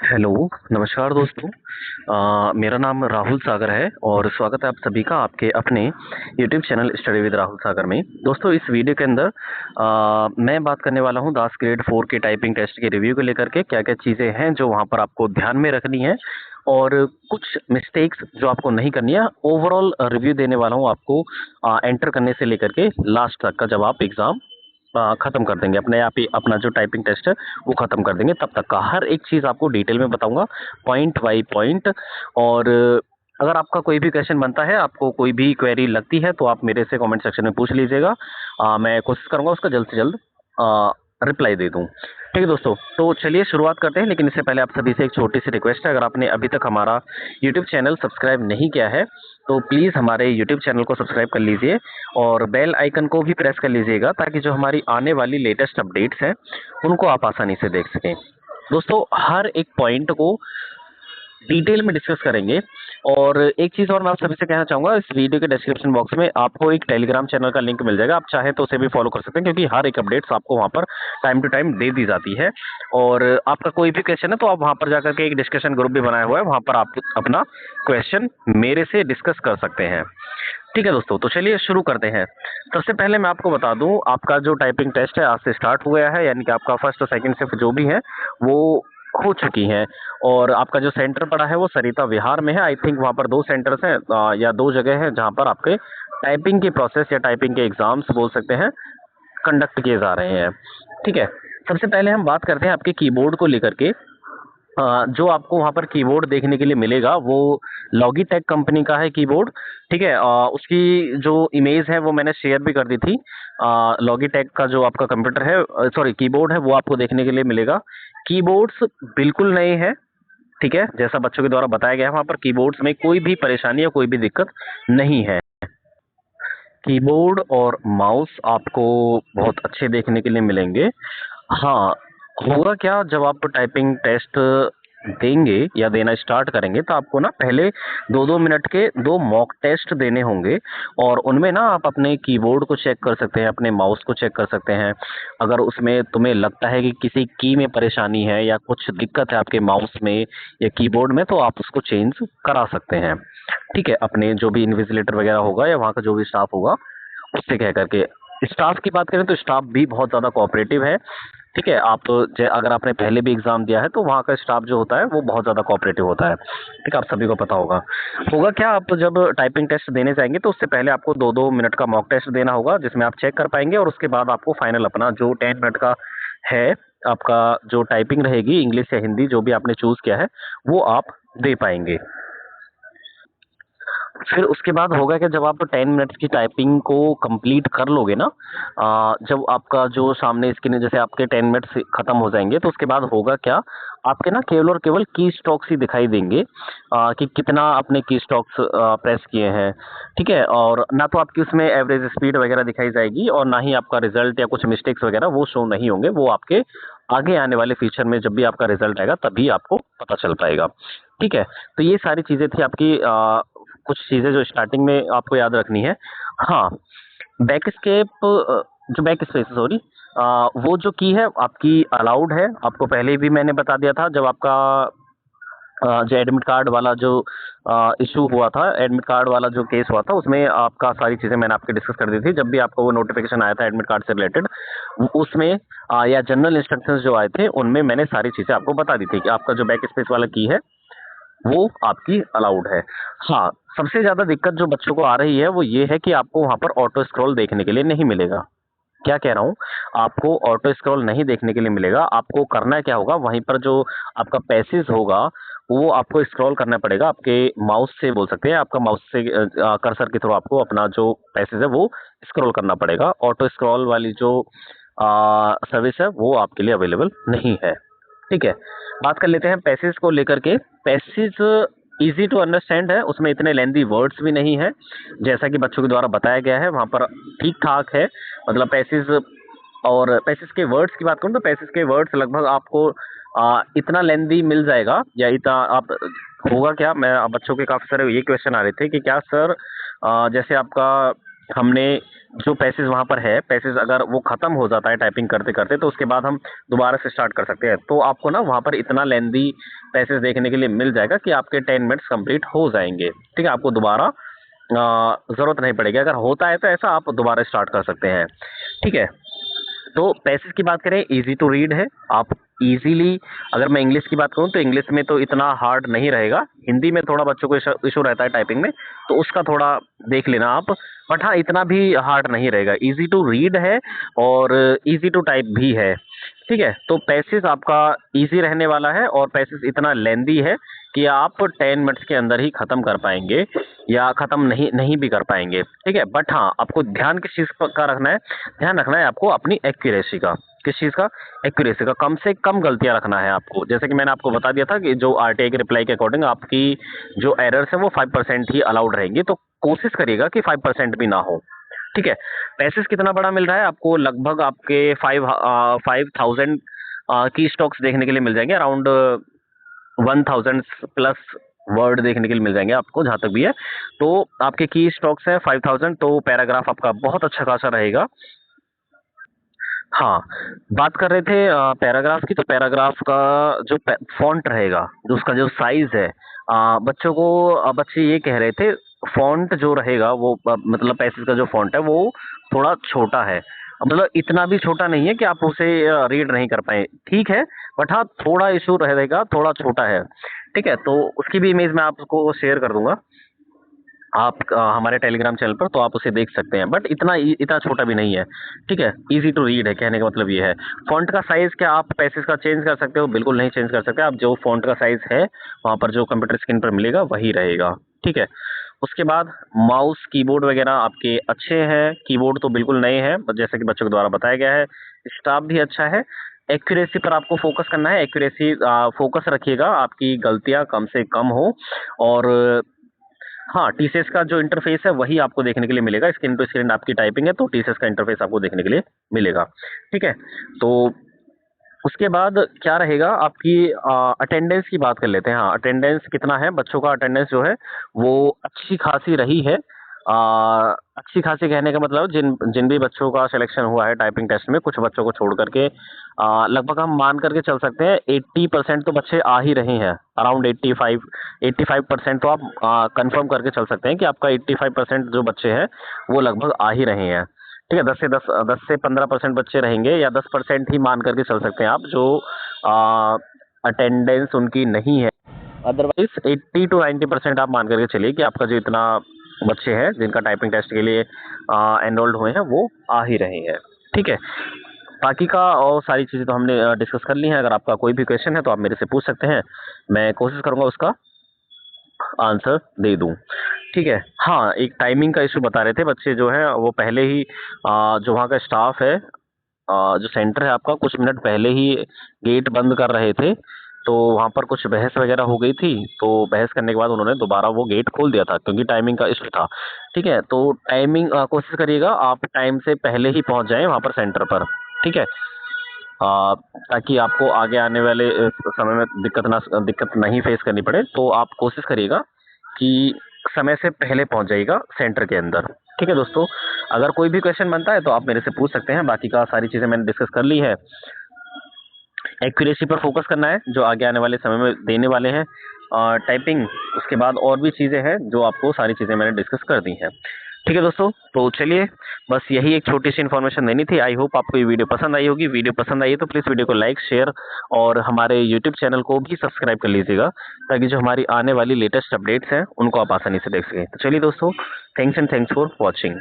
Hello, नमस्कार दोस्तों। मेरा नाम राहुल सागर है और स्वागत है आप सभी का आपके अपने YouTube channel study with Rahul Sagar में। दोस्तों, इस वीडियो के अंदर मैं बात करने वाला हूँ दास ग्रेड 4 के टाइपिंग टेस्ट के रिव्यू को लेकर के क्या क्या चीज़ें हैं जो वहाँ पर आपको ध्यान में रखनी है और कुछ मिस्टेक्स जो आपको नहीं करनी है। ओवरऑल रिव्यू देने वाला हूँ आपको एंटर करने से लेकर के लास्ट तक का, जब आप एग्ज़ाम खत्म कर देंगे अपने आप ही अपना जो टाइपिंग टेस्ट है वो खत्म कर देंगे, तब तक का हर एक चीज़ आपको डिटेल में बताऊंगा, पॉइंट बाय पॉइंट। और अगर आपका कोई भी क्वेश्चन बनता है, आपको कोई भी क्वेरी लगती है, तो आप मेरे से कमेंट सेक्शन में पूछ लीजिएगा। मैं कोशिश करूंगा उसका जल्द से जल्द रिप्लाई दे दूं। ठीक है दोस्तों, तो चलिए शुरुआत करते हैं। लेकिन इससे पहले आप सभी से एक छोटी सी रिक्वेस्ट है, अगर आपने अभी तक हमारा यूट्यूब चैनल सब्सक्राइब नहीं किया है तो प्लीज़ हमारे यूट्यूब चैनल को सब्सक्राइब कर लीजिए और बेल आइकन को भी प्रेस कर लीजिएगा, ताकि जो हमारी आने वाली लेटेस्ट अपडेट्स हैं उनको आप आसानी से देख सकें। दोस्तों, हर एक पॉइंट को डिटेल में डिस्कस करेंगे। और एक चीज़ और मैं आप सभी से कहना चाहूँगा, इस वीडियो के डिस्क्रिप्शन बॉक्स में आपको एक टेलीग्राम चैनल का लिंक मिल जाएगा, आप चाहे तो उसे भी फॉलो कर सकते हैं, क्योंकि हर एक अपडेट्स आपको वहाँ पर टाइम टू टाइम दे दी जाती है। और आपका कोई भी क्वेश्चन है तो आप वहाँ पर जाकर के एक डिस्कशन ग्रुप भी बनाया हुआ है, वहाँ पर आप अपना क्वेश्चन मेरे से डिस्कस कर सकते हैं। ठीक है दोस्तों, तो चलिए शुरू करते हैं। सबसे पहले मैं आपको बता दूं, आपका जो टाइपिंग टेस्ट है आज से स्टार्ट हो गया है, यानी कि आपका फर्स्ट और सेकंड शिफ्ट जो भी है वो हो चुकी हैं। और आपका जो सेंटर पड़ा है वो सरिता विहार में है। आई थिंक वहाँ पर दो सेंटर्स हैं या दो जगह हैं जहाँ पर आपके टाइपिंग की प्रोसेस या टाइपिंग के एग्जाम्स बोल सकते हैं, कंडक्ट किए जा रहे हैं। ठीक है, सबसे पहले हम बात करते हैं आपके कीबोर्ड को लेकर के। जो आपको वहाँ पर कीबोर्ड देखने के लिए मिलेगा वो लॉगिटेक कंपनी का है कीबोर्ड। ठीक है, उसकी जो इमेज है वो मैंने शेयर भी कर दी थी। लॉगिटेक का जो आपका कंप्यूटर है, सॉरी कीबोर्ड है, वो आपको देखने के लिए मिलेगा। कीबोर्ड्स बिल्कुल नए हैं। ठीक है, जैसा बच्चों के द्वारा बताया गया है, वहाँ पर कीबोर्ड्स में कोई भी परेशानी या कोई भी दिक्कत नहीं है। कीबोर्ड और माउस आपको बहुत अच्छे देखने के लिए मिलेंगे। हाँ, होगा क्या, जब आप टाइपिंग टेस्ट देंगे या देना स्टार्ट करेंगे तो आपको ना पहले 2-2 मिनट के दो मॉक टेस्ट देने होंगे। और उनमें ना आप अपने कीबोर्ड को चेक कर सकते हैं, अपने माउस को चेक कर सकते हैं। अगर उसमें तुम्हें लगता है कि किसी की में परेशानी है या कुछ दिक्कत है आपके माउस में या कीबोर्ड में, तो आप उसको चेंज करा सकते हैं। ठीक है, अपने जो भी इन्विजिलेटर वगैरह होगा या वहाँ का जो भी स्टाफ होगा उससे कह करके। स्टाफ की बात करें तो स्टाफ भी बहुत ज़्यादा कोऑपरेटिव है। ठीक है, आप अगर आपने पहले भी एग्जाम दिया है तो वहाँ का स्टाफ जो होता है वो बहुत ज़्यादा कोऑपरेटिव होता है। ठीक है, आप सभी को पता होगा। होगा क्या, आप जब टाइपिंग टेस्ट देने जाएंगे तो उससे पहले आपको 2-2 मिनट का मॉक टेस्ट देना होगा, जिसमें आप चेक कर पाएंगे। और उसके बाद आपको फाइनल अपना जो 10 मिनट का है, आपका जो टाइपिंग रहेगी इंग्लिश या हिंदी जो भी आपने चूज किया है वो आप दे पाएंगे। फिर उसके बाद होगा कि जब आप 10 मिनट्स की टाइपिंग को कंप्लीट कर लोगे ना, जब आपका जो सामने स्क्रीन है, जैसे आपके 10 मिनट्स खत्म हो जाएंगे तो उसके बाद होगा क्या, आपके ना केवल और केवल की स्ट्रोक्स ही दिखाई देंगे, कि कितना आपने की स्ट्रोक्स प्रेस किए हैं। ठीक है, और ना तो आपकी उसमें एवरेज स्पीड वगैरह दिखाई जाएगी और ना ही आपका रिजल्ट या कुछ मिस्टेक्स वगैरह वो शो नहीं होंगे। वो आपके आगे आने वाले फ्यूचर में जब भी आपका रिजल्ट आएगा तभी आपको पता चल पाएगा। ठीक है, तो ये सारी चीज़ें थी आपकी, कुछ चीज़ें जो स्टार्टिंग में आपको याद रखनी है। हाँ, बैक स्केप, जो बैक स्पेस सॉरी, वो जो की है आपकी अलाउड है। आपको पहले भी मैंने बता दिया था, जब आपका जो एडमिट कार्ड वाला जो इशू हुआ था, एडमिट कार्ड वाला जो केस हुआ था, उसमें आपका सारी चीज़ें मैंने आपके डिस्कस कर दी थी। जब भी आपको वो नोटिफिकेशन आया था एडमिट कार्ड से रिलेटेड, उसमें या जनरल इंस्ट्रक्शंस जो आए थे उनमें मैंने सारी चीज़ें आपको बता दी थी कि आपका जो बैक स्पेस वाला की है वो आपकी अलाउड है। हाँ, सबसे ज़्यादा दिक्कत जो बच्चों को आ रही है वो ये है कि आपको वहाँ पर ऑटो स्क्रॉल देखने के लिए नहीं मिलेगा। क्या कह रहा हूँ, आपको ऑटो स्क्रॉल नहीं देखने के लिए मिलेगा। आपको करना क्या होगा, वहीं पर जो आपका पैसेज होगा वो आपको स्क्रॉल करना पड़ेगा आपके माउस से, बोल सकते हैं आपका माउस से कर्सर के थ्रू आपको अपना जो पैसेज है वो स्क्रॉल करना पड़ेगा। ऑटो स्क्रॉल वाली जो सर्विस है वो आपके लिए अवेलेबल नहीं है। ठीक है, बात कर लेते हैं पैसेज को लेकर के। पैसेज इजी टू अंडरस्टैंड है, उसमें इतने लेंदी वर्ड्स भी नहीं है, जैसा कि बच्चों के द्वारा बताया गया है वहाँ पर ठीक ठाक है। मतलब पैसेज, और पैसेज के वर्ड्स की बात करूँ तो पैसेज के वर्ड्स लगभग आपको इतना लेंदी मिल जाएगा या इतना आप, होगा क्या, मैं बच्चों के काफ़ी सारे ये क्वेश्चन आ रहे थे कि क्या सर, जैसे आपका हमने जो पैसेज वहाँ पर है, पैसेज अगर वो ख़त्म हो जाता है टाइपिंग करते करते, तो उसके बाद हम दोबारा से स्टार्ट कर सकते हैं। तो आपको ना वहाँ पर इतना लेंदी पैसेज देखने के लिए मिल जाएगा कि आपके 10 मिनट्स कंप्लीट हो जाएंगे। ठीक है, आपको दोबारा ज़रूरत नहीं पड़ेगी। अगर होता है तो ऐसा आप दोबारा स्टार्ट कर सकते हैं। ठीक है, तो पैसेज की बात करें, इजी टू रीड है। आप इजीली, अगर मैं इंग्लिश की बात करूं तो इंग्लिश में तो इतना हार्ड नहीं रहेगा। हिंदी में थोड़ा बच्चों को इशू रहता है टाइपिंग में, तो उसका थोड़ा देख लेना आप। बट हाँ, इतना भी हार्ड नहीं रहेगा। इजी टू रीड है और इजी टू टाइप भी है। ठीक है, तो पैसेज आपका इजी रहने वाला है और पैसेज इतना लेंदी है कि आप 10 मिनट्स के अंदर ही खत्म कर पाएंगे या खत्म नहीं नहीं भी कर पाएंगे। ठीक है, बट हाँ, आपको ध्यान किस चीज़ का रखना है? ध्यान रखना है आपको अपनी एक्यूरेसी का। किस चीज़ का? एक्यूरेसी का। कम से कम गलतियां रखना है आपको। जैसे कि मैंने आपको बता दिया था कि जो आरटीआई के रिप्लाई के अकॉर्डिंग आपकी जो एरर्स है वो 5% ही अलाउड रहेंगी, तो कोशिश करिएगा कि 5% भी ना हो। ठीक है, पैसेज कितना बड़ा मिल रहा है आपको? लगभग आपके 5,000 की स्टॉक्स देखने के लिए मिल जाएंगे। अराउंड 1000 प्लस वर्ड देखने के लिए मिल जाएंगे आपको, जहां तक भी है। तो आपके की स्टॉक्स है 5000, तो पैराग्राफ आपका बहुत अच्छा खासा रहेगा। हाँ, बात कर रहे थे पैराग्राफ की, तो पैराग्राफ का जो फॉन्ट रहेगा, जो उसका जो साइज है, बच्चों को बच्चे ये कह रहे थे फॉन्ट जो रहेगा वो मतलब पैसेज का जो फॉन्ट है वो थोड़ा छोटा है। मतलब इतना भी छोटा नहीं है कि आप उसे रीड नहीं कर पाए, ठीक है, बट हाँ थोड़ा इशू रहेगा, थोड़ा छोटा है। ठीक है, तो उसकी भी इमेज मैं आपको शेयर कर दूंगा आप हमारे टेलीग्राम चैनल पर, तो आप उसे देख सकते हैं। बट इतना छोटा भी नहीं है। ठीक है, इजी टू रीड है, कहने का मतलब ये है। फॉन्ट का साइज क्या आप पैसेज का चेंज कर सकते हो? बिल्कुल नहीं चेंज कर सकते। आप जो फॉन्ट का साइज है वहां पर जो कंप्यूटर स्क्रीन पर मिलेगा वही रहेगा। ठीक है, उसके बाद माउस कीबोर्ड वगैरह आपके अच्छे हैं, कीबोर्ड तो बिल्कुल नए हैं जैसे कि बच्चों के द्वारा बताया गया है। स्टाफ भी अच्छा है। एक्यूरेसी पर आपको फोकस करना है। एक्यूरेसी फोकस रखिएगा, आपकी गलतियां कम से कम हो। और हाँ, टीसीएस का जो इंटरफेस है वही आपको देखने के लिए मिलेगा। स्क्रीन टू स्क्रीन आपकी टाइपिंग है, तो टीसीएस का इंटरफेस आपको देखने के लिए मिलेगा। ठीक है, तो उसके बाद क्या रहेगा आपकी अटेंडेंस की बात कर लेते हैं। हाँ, अटेंडेंस कितना है? बच्चों का अटेंडेंस जो है वो अच्छी खासी रही है। अच्छी खासी कहने का मतलब जिन जिन भी बच्चों का सिलेक्शन हुआ है टाइपिंग टेस्ट में, कुछ बच्चों को छोड़ करके लगभग हम मान करके चल सकते हैं 80% तो बच्चे आ ही रहे हैं। अराउंड 85% तो आप कंफर्म करके चल सकते हैं कि आपका 85% जो बच्चे हैं वो लगभग आ ही रहे हैं। ठीक है, 10 से 15% बच्चे रहेंगे, या 10% ही मान करके चल सकते हैं आप, जो अटेंडेंस उनकी नहीं है। अदरवाइज 80 to 90% आप मान करके चलिए कि आपका जो इतना बच्चे हैं जिनका टाइपिंग टेस्ट के लिए एनरोल्ड हुए हैं वो आ ही रहे हैं। ठीक है, बाकी का और सारी चीज़ें तो हमने डिस्कस कर ली हैं। अगर आपका कोई भी क्वेश्चन है तो आप मेरे से पूछ सकते हैं, मैं कोशिश करूंगा उसका आंसर दे दूं। ठीक है, हाँ, एक टाइमिंग का इशू बता रहे थे बच्चे जो है वो पहले ही जो वहाँ का स्टाफ है, जो सेंटर है आपका, कुछ मिनट पहले ही गेट बंद कर रहे थे। तो वहाँ पर कुछ बहस वगैरह हो गई थी, तो बहस करने के बाद उन्होंने दोबारा वो गेट खोल दिया था क्योंकि टाइमिंग का इशू था। ठीक है, तो टाइमिंग कोशिश करिएगा आप टाइम से पहले ही पहुँच जाएं वहाँ पर सेंटर पर। ठीक है, ताकि आपको आगे आने वाले समय में दिक्कत नहीं फेस करनी पड़े। तो आप कोशिश करिएगा कि समय से पहले पहुंच जाइएगा सेंटर के अंदर। ठीक है दोस्तों, अगर कोई भी क्वेश्चन बनता है तो आप मेरे से पूछ सकते हैं। बाकी का सारी चीज़ें मैंने डिस्कस कर ली है। एक्यूरेसी पर फोकस करना है जो आगे आने वाले समय में देने वाले हैं टाइपिंग। उसके बाद और भी चीज़ें हैं जो आपको सारी चीज़ें मैंने डिस्कस कर दी हैं। ठीक है दोस्तों, तो चलिए, बस यही एक छोटी सी इन्फॉर्मेशन देनी थी। आई होप आपको ये वीडियो पसंद आई होगी। वीडियो पसंद आई है तो प्लीज़ वीडियो को लाइक, शेयर और हमारे यूट्यूब चैनल को भी सब्सक्राइब कर लीजिएगा, ताकि जो हमारी आने वाली लेटेस्ट अपडेट्स हैं उनको आप आसानी से देख सकें। तो चलिए दोस्तों, thanks and thanks for watching.